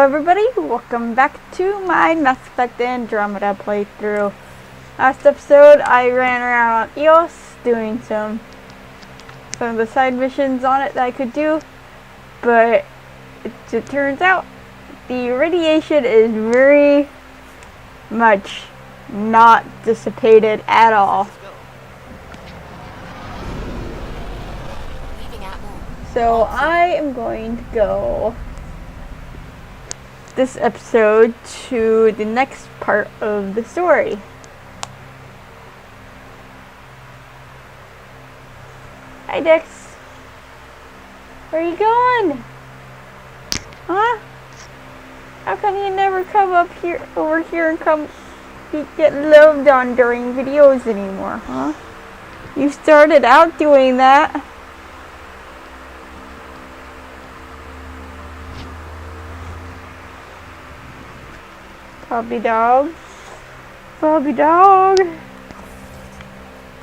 everybody, welcome back to my Mass Effect Andromeda playthrough. Last episode I ran around on EOS doing some of the side missions on it that I could do, but it turns out the radiation is very much not dissipated at all. So I am going to go this episode to the next part of the story. Hi Dix. Where are you going? Huh? How come you never come over here and come get loved on during videos anymore, huh? You started out doing that. Puppy dog. Puppy dog.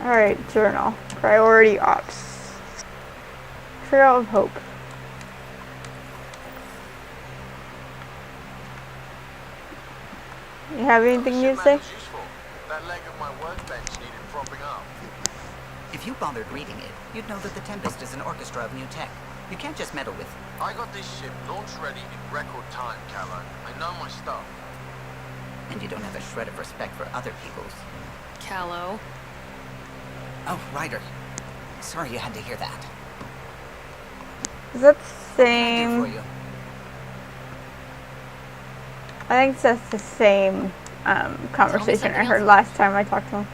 Alright, journal. Priority ops. Trail of Hope. You have anything new to say? That leg of my workbench needed propping up. If you bothered reading it, you'd know that the Tempest is an orchestra of new tech. You can't just meddle with it. I got this ship launch ready in record time, Callow. I know my stuff. And you don't have a shred of respect for other people's. Callow. Oh, Ryder. Sorry you had to hear that. Is that the What can I do same? for you? I think that's the same conversation I heard else. last time I talked to him.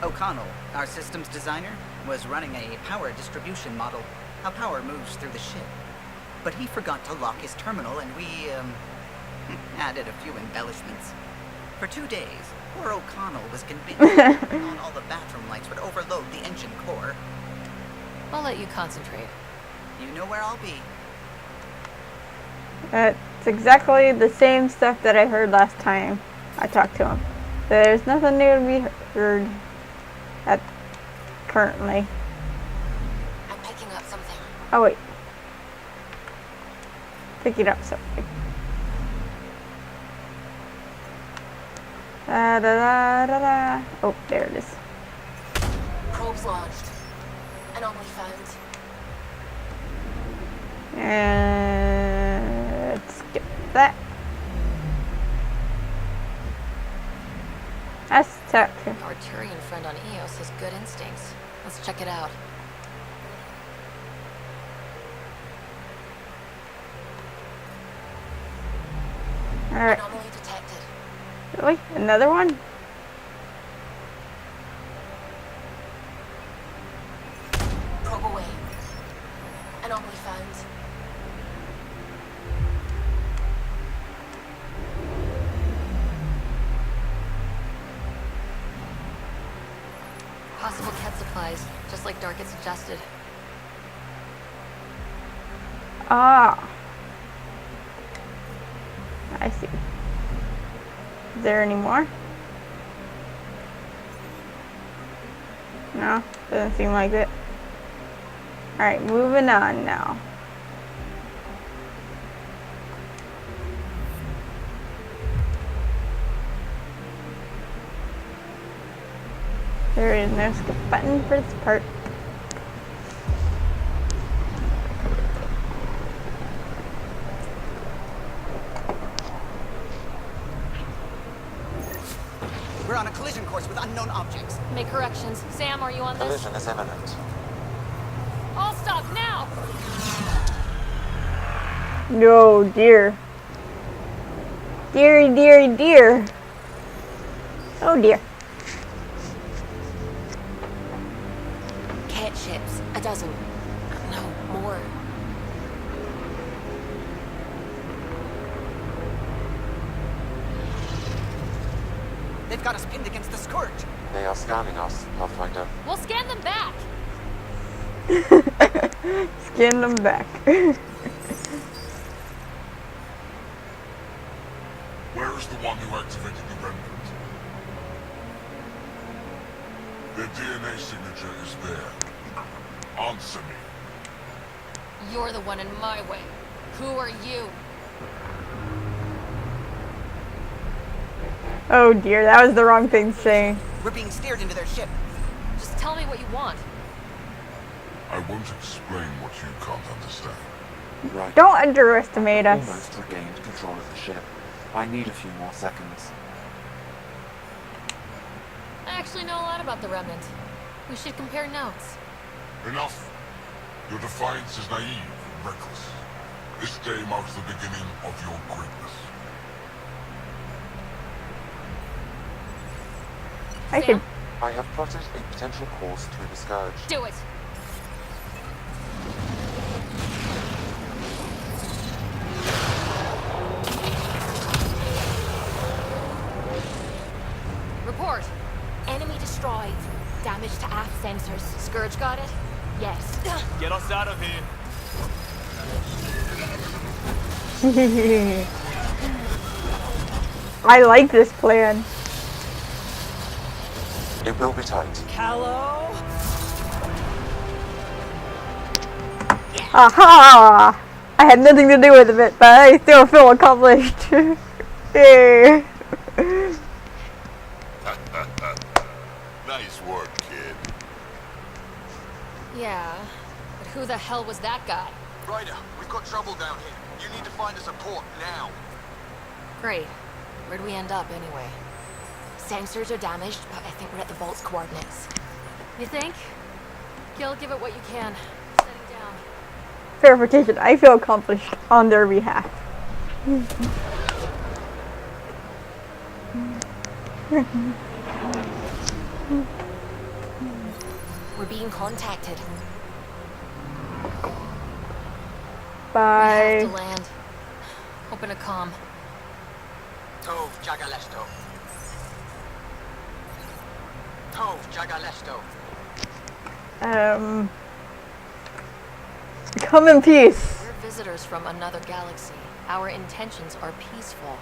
O'Connell, our systems designer, was running a power distribution model, how power moves through the ship. But he forgot to lock his terminal and we, added a few embellishments. For 2 days, poor O'Connell was convinced that not all the bathroom lights would overload the engine core. I'll let you concentrate. You know where I'll be. It's exactly the same stuff that I heard last time I talked to him. There's nothing new to be heard currently. I'm picking up something. Oh wait. Picking up something. Da da da da da. Oh, there it is. Probes launched. Anomaly found. And let's skip that. That's tech. Our Turian friend on EOS has good instincts. Let's check it out. Alright. Anomaly detected. Really? Another one? Probe away. Anomaly found. Possible cat supplies, just like Dark had suggested. Ah. I see. Is there any more? No, doesn't seem like it. Alright, moving on now. There is no skip button for this part. We're on a collision course with unknown objects. Make corrections. Sam, are you on this? Collision is imminent. All stop now! No, dear. Deary, deary, dear. Oh dear. Cat ships. A dozen. No, more. They've got us pinned against the Scourge. They are scanning us, Pathfinder. We'll scan them back! Skin them back. Where is the one who activated the remnant? Their DNA signature is there. Answer me. You're the one in my way. Who are you? Oh dear, that was the wrong thing to say. We're being steered into their ship. Just tell me what you want. I won't explain what you can't understand. Right. Don't underestimate us. Almost regained control of the ship. I need a few more seconds. I actually know a lot about the Remnant. We should compare notes. Enough! Your defiance is naive and reckless. This day marks the beginning of your greatness. I could. I have plotted a potential course through the Scourge. Do it. Report. Enemy destroyed. Damage to aft sensors. Scourge got it? Yes. Get us out of here. I like this plan. It will be tight. Callow? Aha! I had nothing to do with it, but I still feel accomplished. Yay. Nice work, kid. Yeah. But who the hell was that guy? Ryder, we've got trouble down here. You need to find us a port now. Great. Where'd we end up anyway? Sensors are damaged, but I think we're at the vault's coordinates. You think? Gil, give it what you can. Setting down. Verification. I feel accomplished on their behalf. We're being contacted. We Bye. have to land. Open a comm. Tov Jagalesto. Tov Jagalesto. Come in peace. We're visitors from another galaxy. Our intentions are peaceful.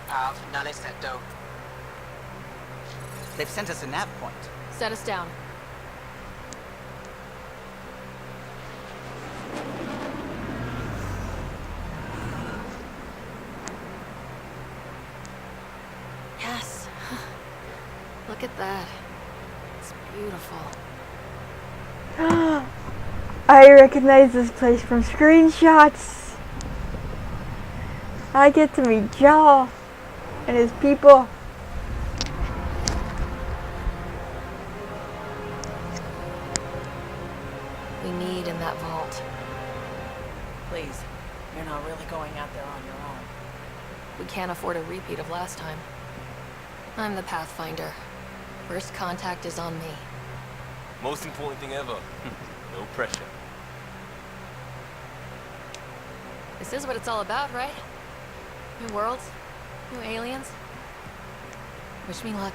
Av Naleseto. They've sent us a nav point. Set us down. Yes. Look at that. It's beautiful. I recognize this place from screenshots. I get to meet Jaw and his people. We need in that vault. Please, you're not really going out there on your own. We can't afford a repeat of last time. I'm the Pathfinder. First contact is on me. Most important thing ever. No pressure. This is what it's all about, right? New worlds, new aliens. Wish me luck.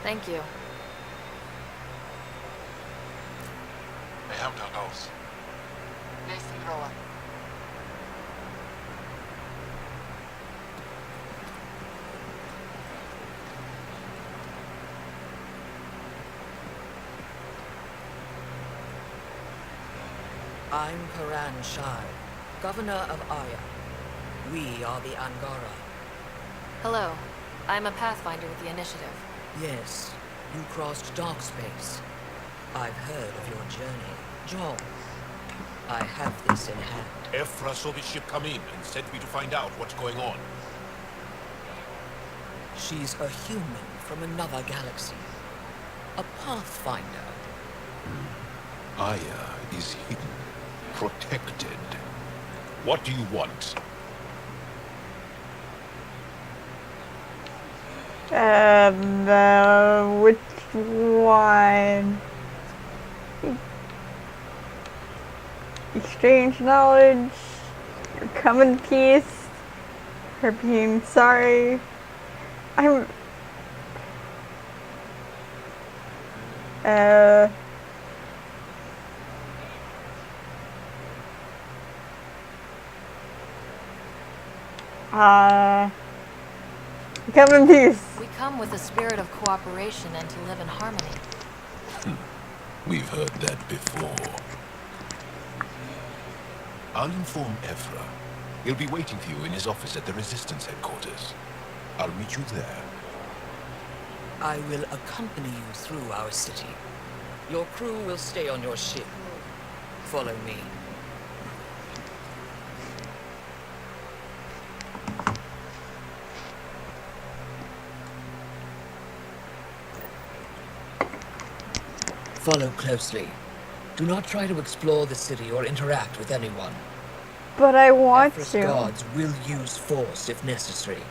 Thank you. I'm Karan Shai, Governor of Aya. We are the Angara. Hello. I'm a Pathfinder with the Initiative. Yes, you crossed dark space. I've heard of your journey. John, I have this in hand. Ephra saw the ship come in and sent me to find out what's going on. She's a human from another galaxy. A Pathfinder. Aya is hidden, protected. What do you want? Which one? Exchange knowledge. Come in peace. Herpine, sorry. I'm... Come in peace. We come with a spirit of cooperation and to live in harmony. We've heard that before. I'll inform Ephra. He'll be waiting for you in his office at the Resistance headquarters. I'll meet you there. I will accompany you through our city. Your crew will stay on your ship. Follow me. Follow closely. Do not try to explore the city or interact with anyone. But I want Ephra's to. guards will use force if necessary.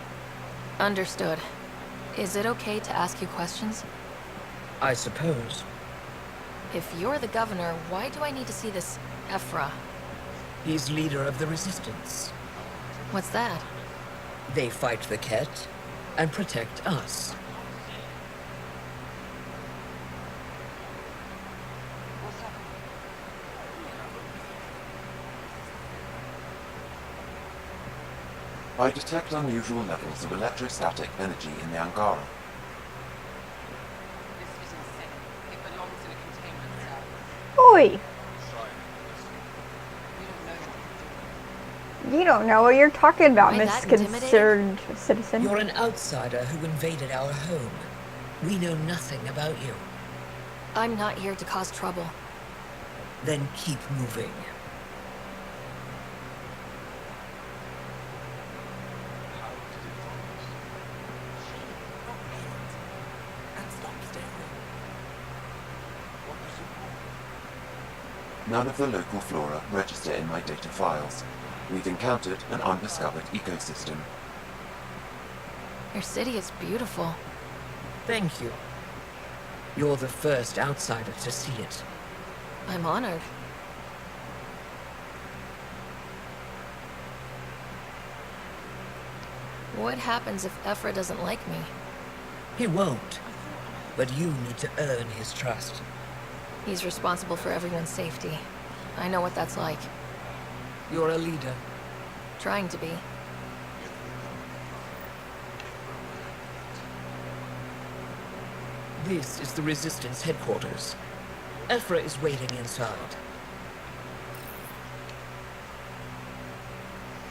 Understood. Is it okay to ask you questions? I suppose. If you're the governor, why do I need to see this Ephra? He's leader of the Resistance. What's that? They fight the Ket and protect us. I detect unusual levels of electrostatic energy in the Angara. Oi! You don't know what you're talking about, Am I that misconsidered citizen. You're an outsider who invaded our home. We know nothing about you. I'm not here to cause trouble. Then keep moving. None of the local flora register in my data files. We've encountered an undiscovered ecosystem. Your city is beautiful. Thank you. You're the first outsider to see it. I'm honored. What happens if Ephra doesn't like me? He won't. But you need to earn his trust. He's responsible for everyone's safety. I know what that's like. You're a leader. Trying to be. This is the Resistance headquarters. Ephra is waiting inside.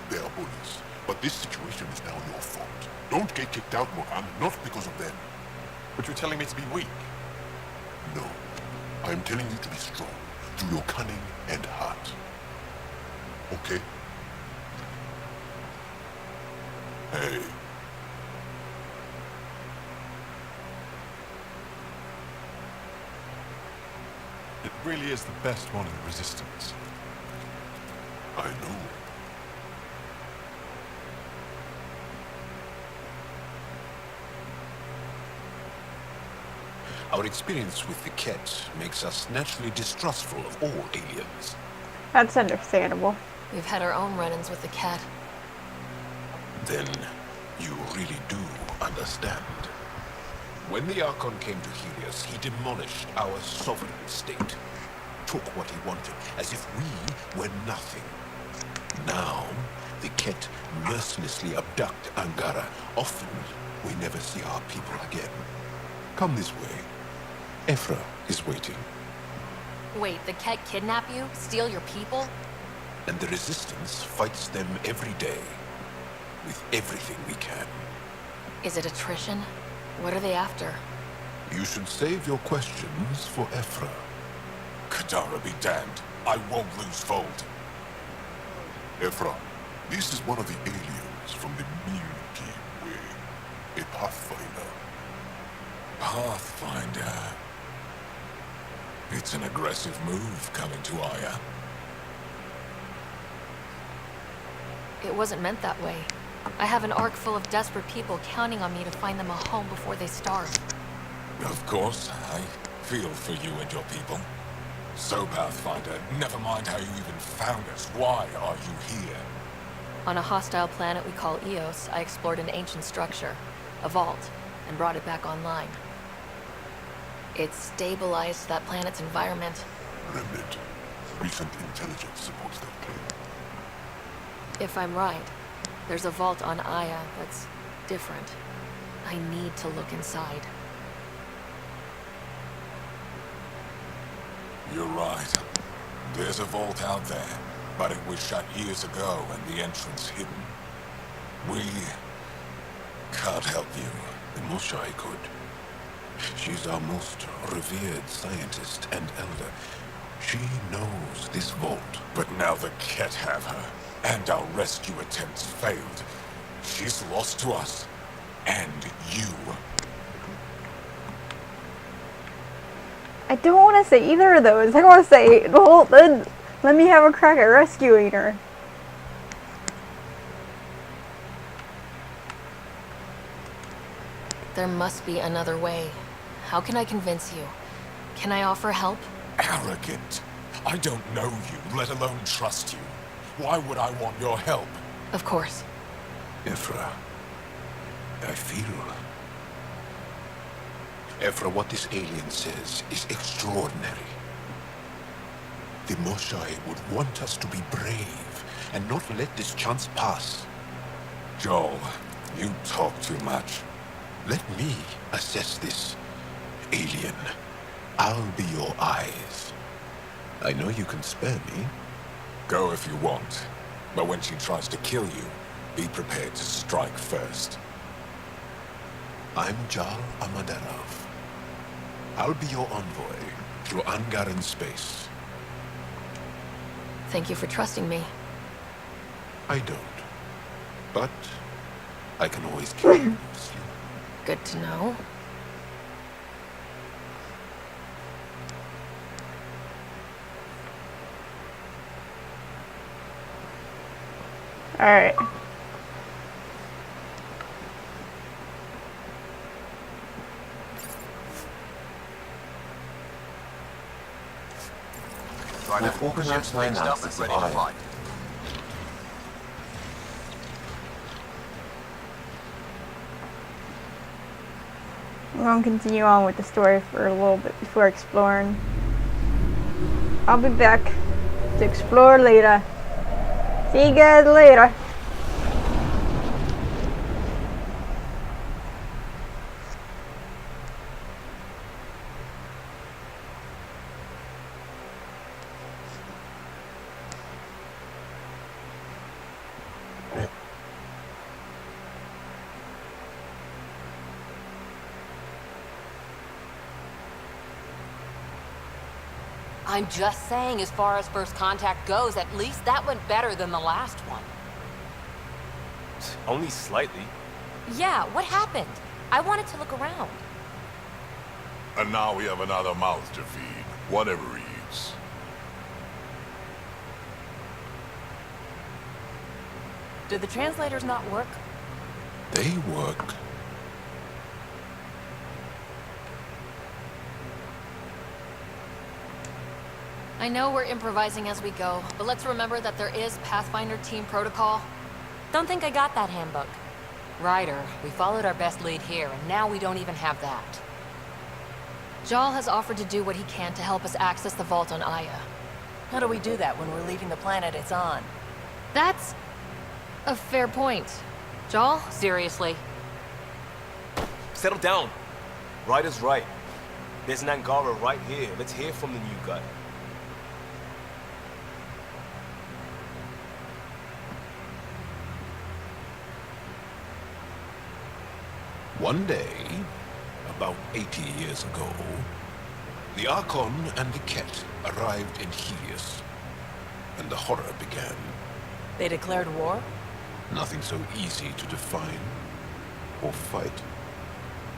They are bullies, but this situation is now your fault. Don't get kicked out, Mohan, not because of them. But you're telling me to be weak. No. I am telling you to be strong, through your cunning and heart. Okay? Hey. It really is the best one in the Resistance. I know. Our experience with the Ket makes us naturally distrustful of all aliens. That's understandable. We've had our own run-ins with the cat. Then you really do understand. When the Archon came to Helios, he demolished our sovereign state. Took what he wanted, as if we were nothing. Now, the Ket mercilessly abduct Angara. Often, we never see our people again. Come this way. Ephra is waiting. Wait, the cat kidnap you? Steal your people? And the Resistance fights them every day. With everything we can. Is it attrition? What are they after? You should save your questions for Ephra. Kadara be damned. I won't lose fold. Ephra, this is one of the aliens from the Milky Way. A Pathfinder. Pathfinder. It's an aggressive move coming to Aya. It wasn't meant that way. I have an ark full of desperate people counting on me to find them a home before they starve. Of course, I feel for you and your people. So, Pathfinder, never mind how you even found us. Why are you here? On a hostile planet we call Eos, I explored an ancient structure, a vault, and brought it back online. It stabilized that planet's environment. Remnant. Recent intelligence supports that claim. If I'm right, there's a vault on Aya that's different. I need to look inside. You're right. There's a vault out there, but it was shut years ago and the entrance hidden. We can't help you. The Moshai could. She's our most revered scientist and elder. She knows this vault. But now the Ket have her, and our rescue attempts failed. She's lost to us, and you. I don't want to say either of those. I want to say, well, then let me have a crack at rescuing her. There must be another way. How can I convince you? Can I offer help? Arrogant. I don't know you, let alone trust you. Why would I want your help? Of course. Ephra, I feel... Ephra, what this alien says is extraordinary. The Moshai would want us to be brave and not let this chance pass. Joel, you talk too much. Let me assess this. Alien, I'll be your eyes. I know you can spare me. Go if you want, but when she tries to kill you, be prepared to strike first. I'm Jal Amadarov. I'll be your envoy through Angarion space. Thank you for trusting me. I don't. But I can always count on you. Good to know. Alright. Right, I've organized my fixed up and analysis of ready to Aya. fight. We're going to continue on with the story for a little bit before exploring. I'll be back to explore later. See you guys later. I'm just saying, as far as first contact goes, at least that went better than the last one. Only slightly. Yeah, what happened? I wanted to look around. And now we have another mouth to feed, whatever he eats. Did the translators not work? They work. I know we're improvising as we go, but let's remember that there is Pathfinder team protocol. Don't think I got that handbook. Ryder, we followed our best lead here, and now we don't even have that. Jal has offered to do what he can to help us access the vault on Aya. How do we do that when we're leaving the planet it's on? That's a fair point. Jal? Seriously? Settle down. Ryder's right. There's an Angara right here. Let's hear from the new guy. One day, about 80 years ago, the Archon and the Ket arrived in Helios, and the horror began. They declared war? Nothing so easy to define or fight.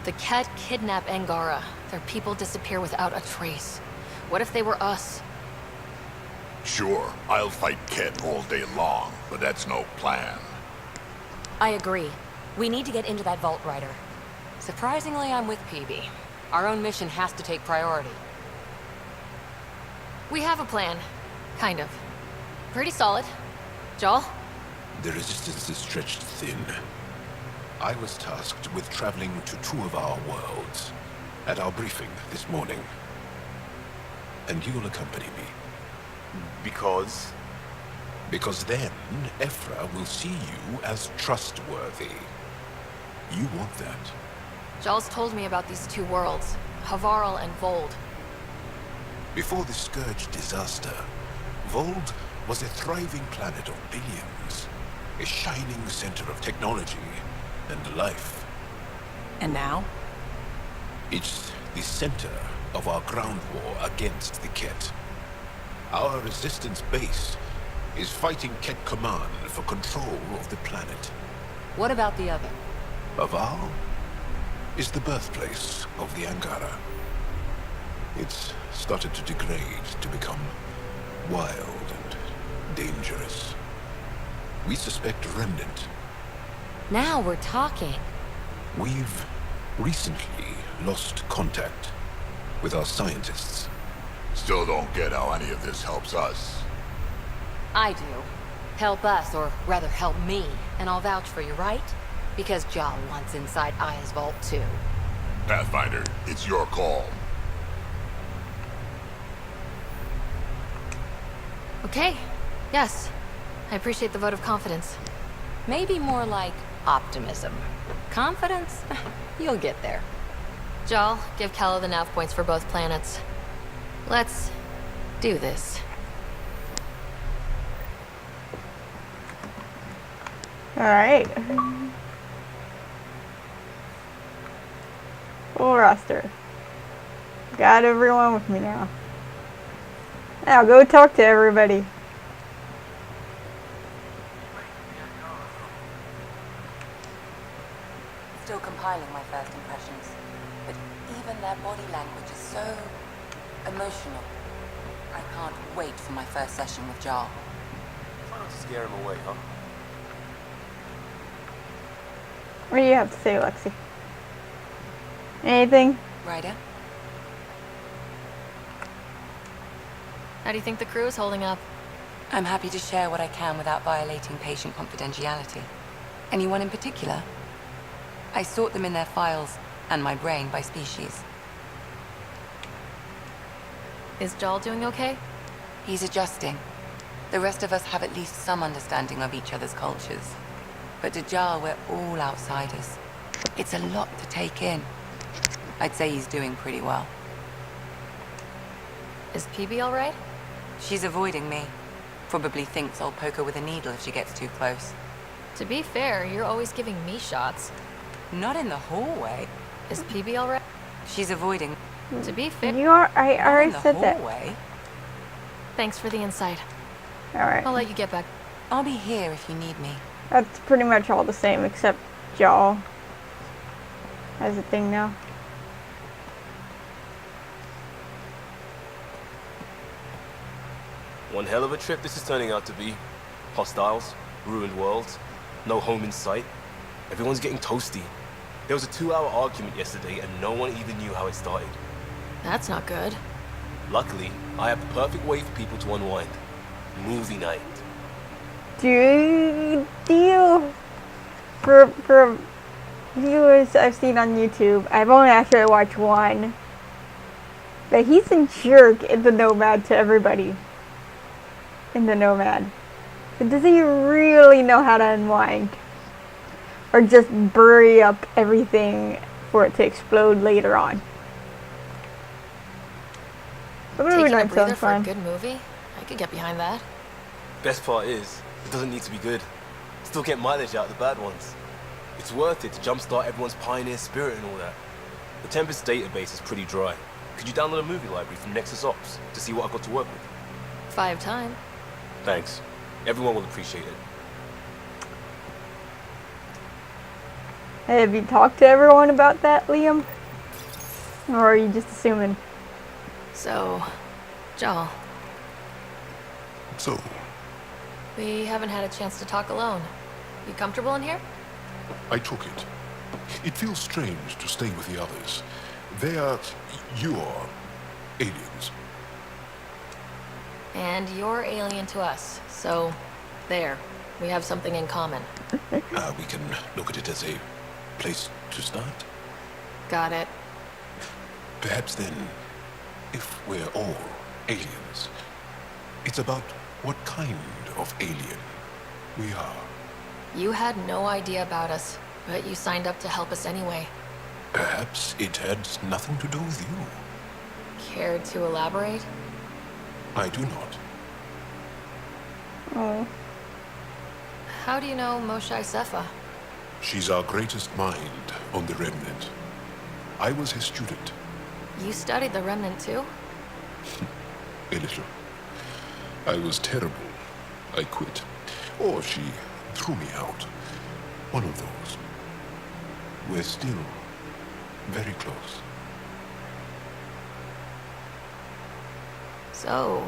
The Ket kidnap Angara. Their people disappear without a trace. What if they were us? Sure, I'll fight Ket all day long, but that's no plan. I agree. We need to get into that vault, Ryder. Surprisingly, I'm with PB. Our own mission has to take priority. We have a plan. Kind of. Pretty solid. Jal? The resistance is stretched thin. I was tasked with traveling to 2 of our worlds at our briefing this morning. And you'll accompany me. Because? Because then, Ephra will see you as trustworthy. You want that. Jarl's told me about these 2 worlds, Havarl and Vold. Before the Scourge disaster, Vold was a thriving planet of billions. A shining center of technology and life. And now? It's the center of our ground war against the Ket. Our resistance base is fighting Ket Command for control of the planet. What about the other? Aval is the birthplace of the Angara. It's started to degrade, to become wild and dangerous. We suspect a remnant. Now we're talking. We've recently lost contact with our scientists. Still don't get how any of this helps us. I do. Help us, or rather help me, and I'll vouch for you, right? Because Jarl wants inside Aya's vault too. Pathfinder, it's your call. Okay, yes. I appreciate the vote of confidence. Maybe more like optimism. Confidence? You'll get there. Jarl, give Kala the nav points for both planets. Let's do this. Alright. Full roster. Got everyone with me now. Now go talk to everybody. Still compiling my first impressions, but even their body language is so emotional. I can't wait for my first session with Jarl. Try not to scare him away, huh? What do you have to say, Lexi? Anything? Ryder? How do you think the crew is holding up? I'm happy to share what I can without violating patient confidentiality. Anyone in particular? I sort them in their files and my brain by species. Is Jarl doing okay? He's adjusting. The rest of us have at least some understanding of each other's cultures. But to Jarl, we're all outsiders. It's a lot to take in. I'd say he's doing pretty well. Is PB alright? She's avoiding me. Probably thinks I'll poke her with a needle if she gets too close. To be fair, you're always giving me shots. Not in the hallway. Is PB alright? She's avoiding. To be fair, I already said that. thanks for the insight. Alright. I'll let you get back. I'll be here if you need me. That's pretty much all the same except Jarl has a thing now. One hell of a trip this is turning out to be. Hostiles, ruined worlds, no home in sight. Everyone's getting toasty. There was a 2-hour argument yesterday and no one even knew how it started. That's not good. Luckily, I have the perfect way for people to unwind. Movie night. Do you for viewers I've seen on YouTube, I've only actually watched one. But he's a jerk in the Nomad to everybody. In the Nomad. But does he really know how to unwind? Or just bury up everything for it to explode later on? The movie Taking a night breather sounds for a fun. good movie? I could get behind that. Best part is, it doesn't need to be good. Still get mileage out of the bad ones. It's worth it to jumpstart everyone's pioneer spirit and all that. The Tempest database is pretty dry. Could you download a movie library from Nexus Ops to see what I've got to work with? 5 times. Thanks. Everyone will appreciate it. Hey, have you talked to everyone about that, Liam? Or are you just assuming? So, Jarl, So, we haven't had a chance to talk alone. You comfortable in here? I took it. It feels strange to stay with the others. They are... you are... aliens. And you're alien to us, so there. We have something in common. We can look at it as a place to start. Got it. Perhaps then, if we're all aliens, it's about what kind of alien we are. You had no idea about us, but you signed up to help us anyway. Perhaps it had nothing to do with you. Care to elaborate? I do not. Oh. How do you know Moshae Sefa? She's our greatest mind on the Remnant. I was his student. You studied the Remnant too? A little. I was terrible. I quit. Or she threw me out. One of those. We're still very close. So,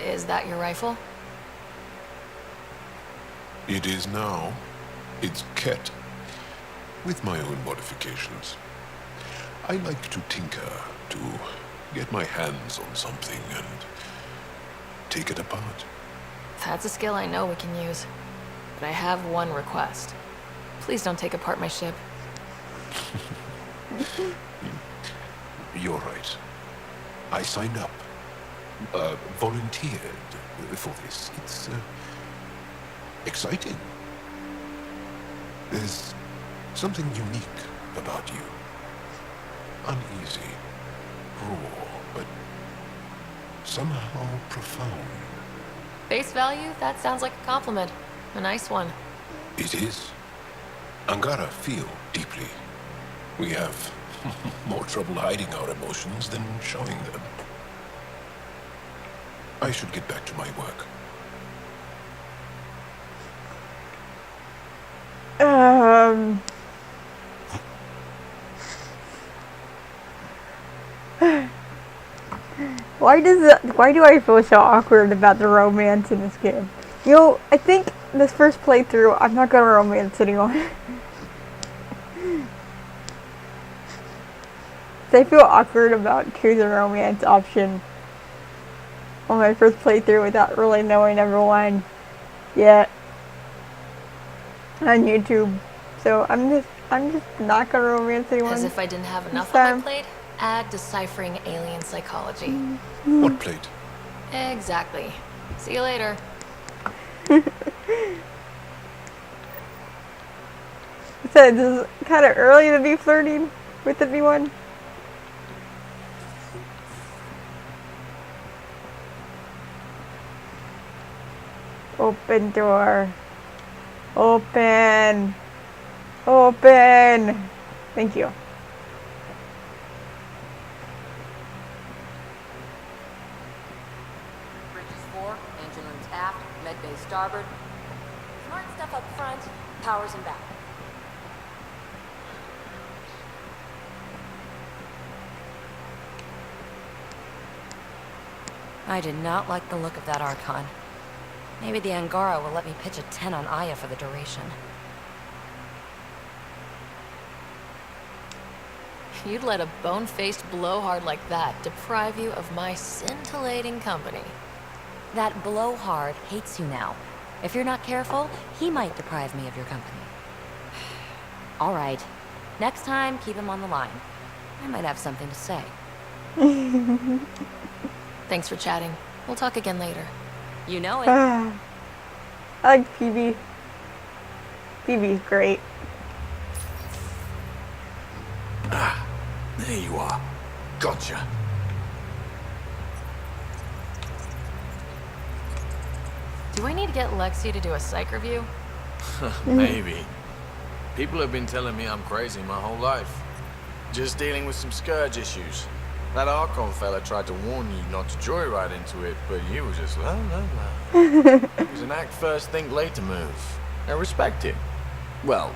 is that your rifle? It is now. It's Ket, with my own modifications. I like to tinker, to get my hands on something and take it apart. That's a skill I know we can use. But I have one request. Please don't take apart my ship. You're right. I signed up. Volunteered for this. It's exciting. There's something unique about you. Uneasy, raw, but somehow profound. Face value? That sounds like a compliment. A nice one. It is. Angara feel deeply. We have more trouble hiding our emotions than showing them. I should get back to my work. Why do I feel so awkward about the romance in this game? You know, I think this first playthrough, I'm not gonna romance anyone. I feel awkward about choosing a romance option on my first playthrough without really knowing everyone yet on YouTube. So I'm just not gonna romance anyone. As if I didn't have enough on my plate, add deciphering alien psychology. What plate? Exactly. See you later. So this is kind of early to be flirting with anyone. Open door. Open. Open. Thank you. Bridges 4, engine rooms aft, med bay starboard. Smart stuff up front, powers in back. I did not like the look of that Archon. Maybe the Angara will let me pitch a 10 on Aya for the duration. You'd let a bone-faced blowhard like that deprive you of my scintillating company. That blowhard hates you now. If you're not careful, he might deprive me of your company. All right. Next time, keep him on the line. I might have something to say. Thanks for chatting. We'll talk again later. You know it. I like PB. PB's great. Ah, there you are. Gotcha. Do I need to get Lexi to do a psych review? Maybe. People have been telling me I'm crazy my whole life. Just dealing with some scourge issues. That Archon fella tried to warn you not to joyride into it, but you were just la la la. It was an act first, think later move. I respect it. Well,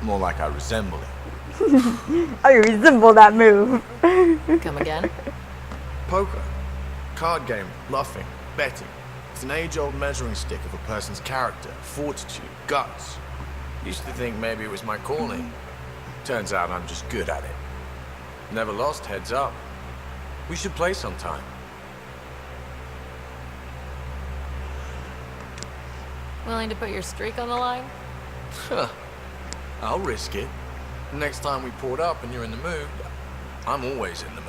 more like I resemble it. I resemble that move. Come again? Poker. Card game, bluffing, betting. It's an age-old measuring stick of a person's character, fortitude, guts. Used to think maybe it was my calling. Turns out I'm just good at it. Never lost, heads up. We should play sometime. Willing to put your streak on the line? Huh. I'll risk it. Next time we port up and you're in the mood, I'm always in the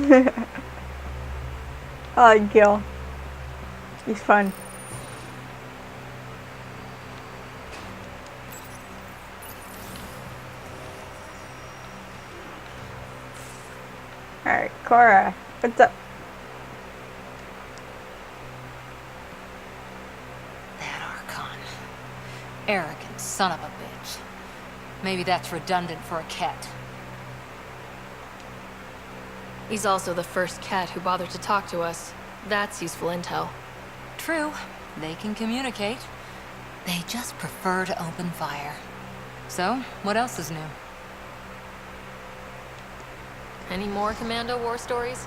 mood. I like Gil. He's fun. Alright, Cora, what's up? Arrogant son of a bitch. Maybe that's redundant for a cat. He's also the first cat who bothered to talk to us. That's useful intel. True, they can communicate. They just prefer to open fire. So, what else is new? Any more Commando war stories?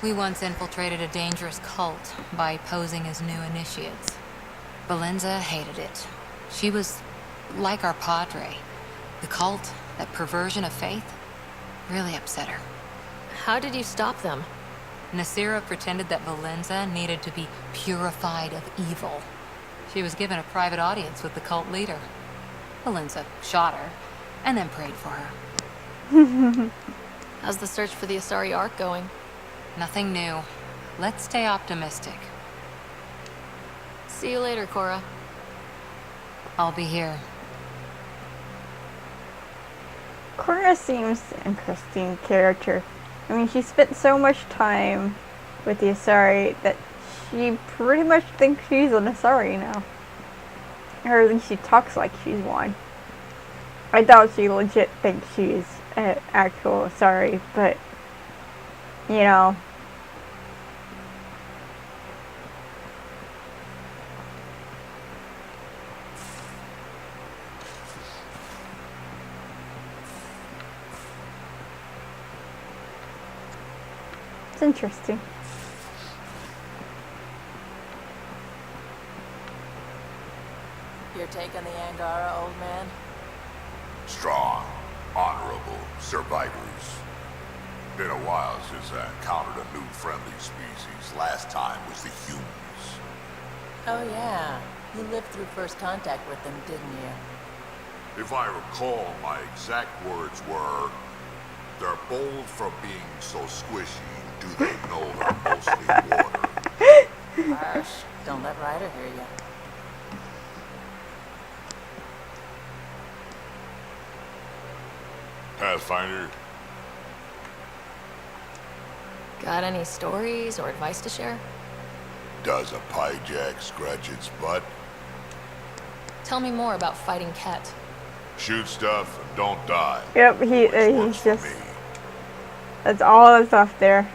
We once infiltrated a dangerous cult by posing as new initiates. Valenza hated it. She was like our padre. The cult, that perversion of faith, really upset her. How did you stop them? Nasira pretended that Valenza needed to be purified of evil. She was given a private audience with the cult leader. Valenza shot her, and then prayed for her. How's the search for the Asari Ark going? Nothing new. Let's stay optimistic. See you later, Cora. I'll be here. Cora seems an interesting character. I mean, she spent so much time with the Asari that she pretty much thinks she's an Asari now. Or at least she talks like she's one. I doubt she legit thinks she's an actual Asari, but, you know. It's interesting. Your take on the Angara, old man? Strong, honorable survivors. Been a while since I encountered a new friendly species. Last time was the humans. Oh yeah, you lived through first contact with them, didn't you? If I recall, my exact words were, "They're bold for being so squishy. Do they know they're mostly water?" Harsh. Don't let Ryder hear you. Pathfinder? Got any stories or advice to share? Does a pyjak scratch its butt? Tell me more about fighting Ket. Shoot stuff and don't die. Yep, he's just... That's all that's left there.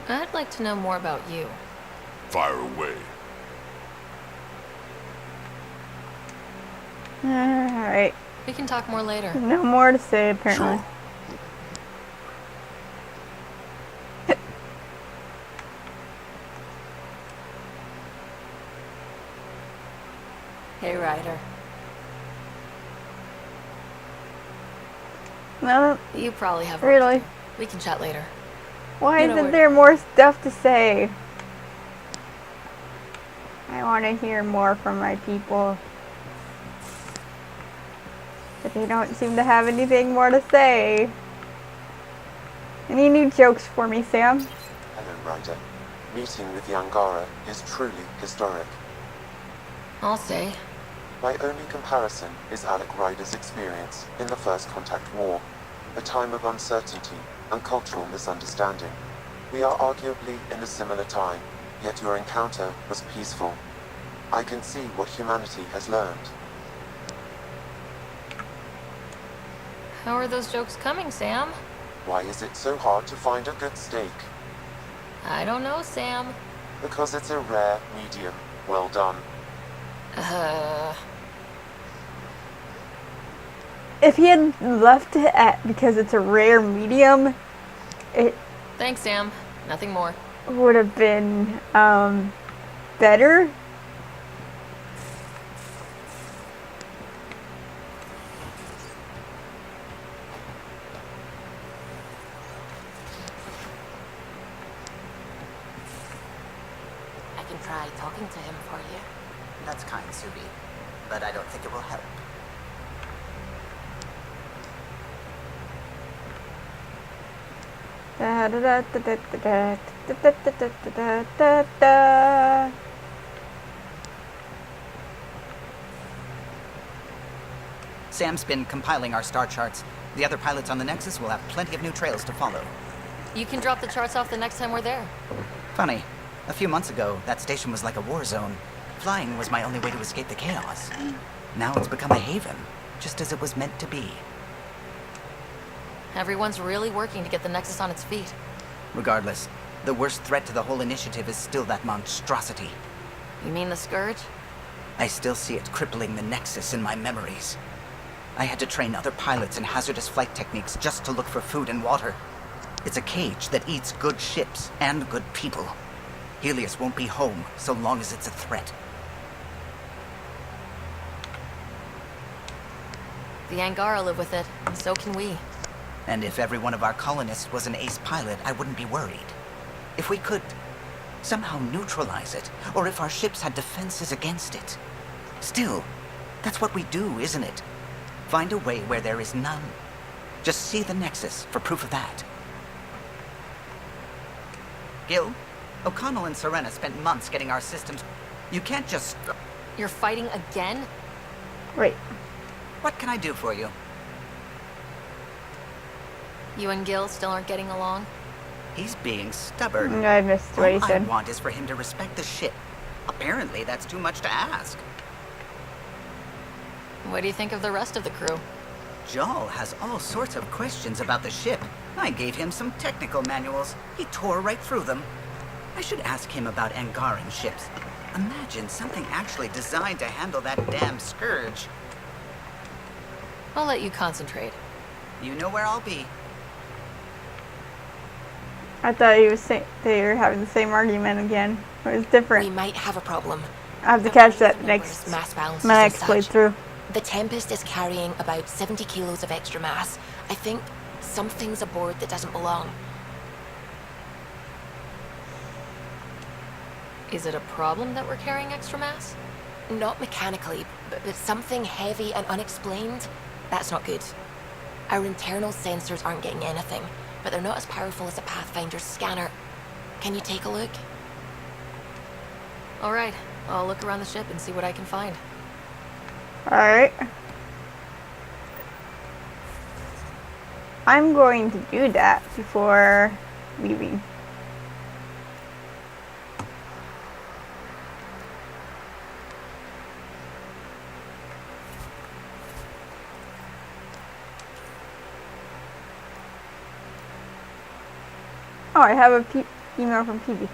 I'd like to know more about you. Fire away. Alright. We can talk more later. No more to say, apparently. Sure. Hey, Ryder. No, You probably have really. work to do. We can chat later. Why You know isn't where- there more stuff to say? I want to hear more from my people. But they don't seem to have anything more to say. Any new jokes for me, Sam? Hello, Ryder. Meeting with the Angara is truly historic. I'll say. My only comparison is Alec Ryder's experience in the First Contact War, a time of uncertainty and cultural misunderstanding. We are arguably in a similar time, yet your encounter was peaceful. I can see what humanity has learned. How are those jokes coming, Sam? Why is it so hard to find a good steak? I don't know, Sam. Because it's a rare medium. Well done. If he had left it at because it's a rare medium, it Thanks, Sam. Nothing more. would have been better. can try talking to him for you. That's kind, Subi. But I don't think it will help. Da da da da da da da da da da da da. Sam's been compiling our star charts. The other pilots on the Nexus will have plenty of new trails to follow. You can drop the charts off the next time we're there. Funny. A few months ago, that station was like a war zone. Flying was my only way to escape the chaos. Now it's become a haven, just as it was meant to be. Everyone's really working to get the Nexus on its feet. Regardless, the worst threat to the whole initiative is still that monstrosity. You mean the Scourge? I still see it crippling the Nexus in my memories. I had to train other pilots in hazardous flight techniques just to look for food and water. It's a cage that eats good ships and good people. Helios won't be home so long as it's a threat. The Angara live with it, and so can we. And if every one of our colonists was an ace pilot, I wouldn't be worried. If we could somehow neutralize it, or if our ships had defenses against it. Still, that's what we do, isn't it? Find a way where there is none. Just see the Nexus for proof of that. Gil, O'Connell and Serena spent months getting our systems. You can't just... You're fighting again? Wait. What can I do for you? You and Gil still aren't getting along? He's being stubborn. I missed what he All I said. want is for him to respect the ship. Apparently, that's too much to ask. What do you think of the rest of the crew? Jal has all sorts of questions about the ship. I gave him some technical manuals. He tore right through them. I should ask him about Angarian ships. Imagine something actually designed to handle that damn Scourge. I'll let you concentrate. You know where I'll be. I thought he was saying they were having the same argument again. It was different. We might have a problem. I have to catch that Numbers, next mass balances my and next such. playthrough. The Tempest is carrying about 70 kilos of extra mass. I think something's aboard that doesn't belong. Is it a problem that we're carrying extra mass? Not mechanically, but something heavy and unexplained. That's not good. Our internal sensors aren't getting anything, but they're not as powerful as a Pathfinder's scanner. Can you take a look? All right, I'll look around the ship and see what I can find. Alright. I'm going to do that before leaving. Oh, I have a email from PB.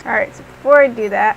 Alright, so before I do that,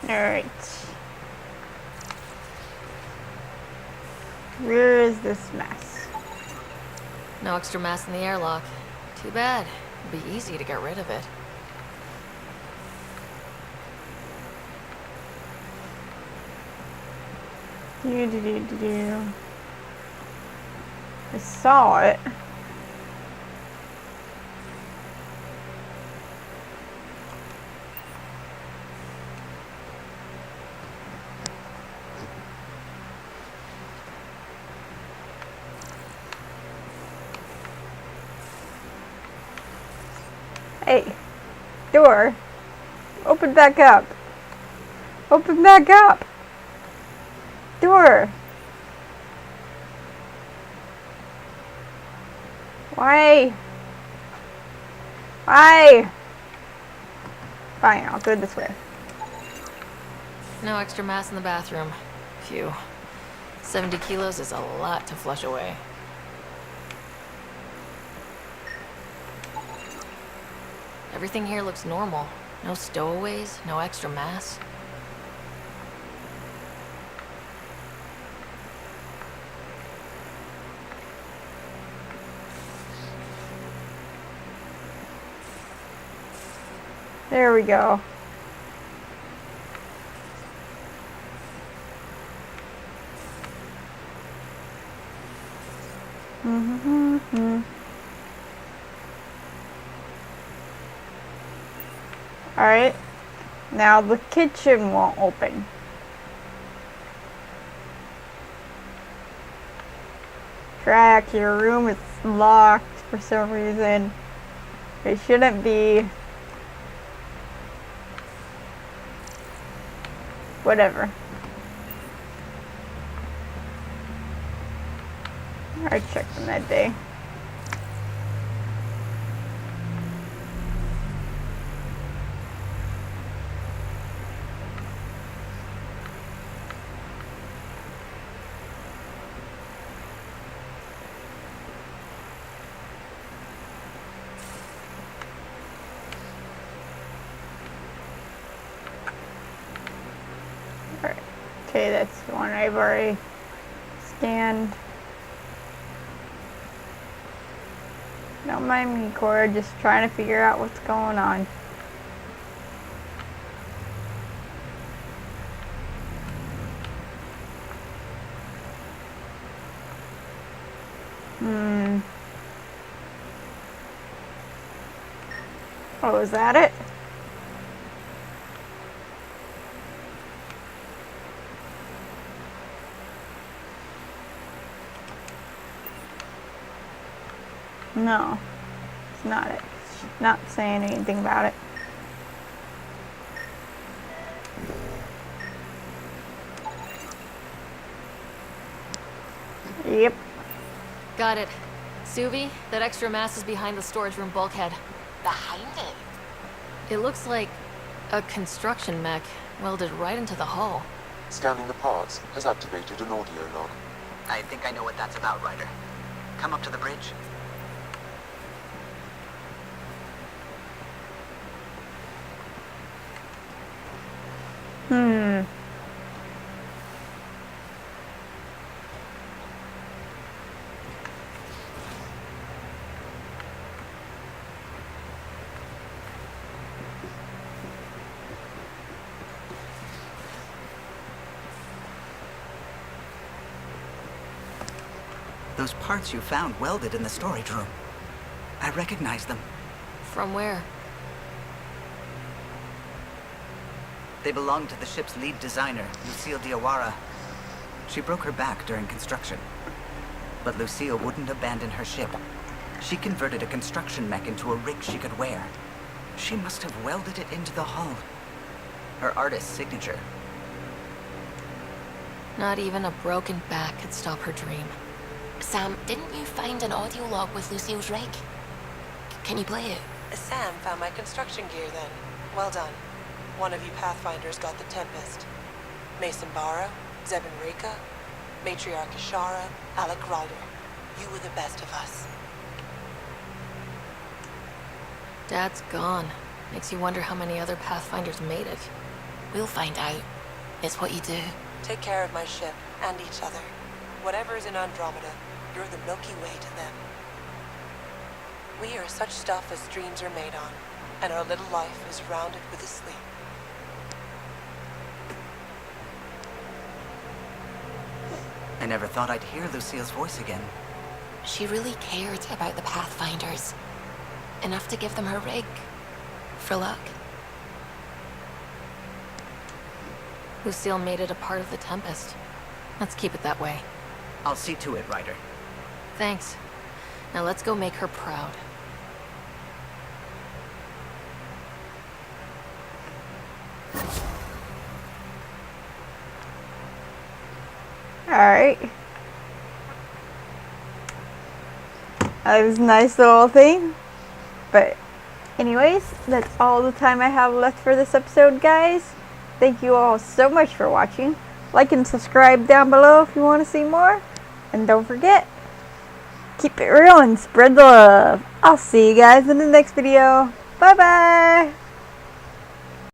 alright. Where is this mess? No extra mass in the airlock. Too bad. It'd be easy to get rid of it. I saw it. Hey, door. Open back up. Open back up. Door. Why? Why? Fine, I'll go this way. No extra mass in the bathroom. Phew. 70 kilos is a lot to flush away. Everything here looks normal. No stowaways, no extra mass. There we go. Alright, now the kitchen won't open. Track, your room is locked for some reason. It shouldn't be. Whatever. I checked them that day. Okay, that's the one I've already scanned. Don't mind me, Cora, just trying to figure out what's going on. Oh, is that it? No, it's not it. It's not saying anything about it. Yep. Got it. Suvi, that extra mass is behind the storage room bulkhead. Behind it? It looks like a construction mech welded right into the hull. Scanning the parts has activated an audio log. I think I know what that's about, Ryder. Come up to the bridge. Those parts you found welded in the storage room. I recognize them. From where? They belong to the ship's lead designer, Lucille Diawara. She broke her back during construction. But Lucille wouldn't abandon her ship. She converted a construction mech into a rig she could wear. She must have welded it into the hull. Her artist's signature. Not even a broken back could stop her dream. Sam, didn't you find an audio log with Lucille's rig? Can you play it? Sam found my construction gear then. Well done. One of you Pathfinders got the Tempest. Mason Barra, Zebin Rika, Matriarch Ishara, Alec Ryder. You were the best of us. Dad's gone. Makes you wonder how many other Pathfinders made it. We'll find out. It's what you do. Take care of my ship and each other. Whatever is in Andromeda, you're the Milky Way to them. We are such stuff as dreams are made on, and our little life is rounded with a sleep. I never thought I'd hear Lucille's voice again. She really cared about the Pathfinders. Enough to give them her rig. For luck. Lucille made it a part of the Tempest. Let's keep it that way. I'll see to it, Ryder. Thanks. Now let's go make her proud. Alright. That was a nice little thing. But anyways, that's all the time I have left for this episode, guys. Thank you all so much for watching. Like and subscribe down below if you want to see more. And don't forget, keep it real and spread the love. I'll see you guys in the next video. Bye bye.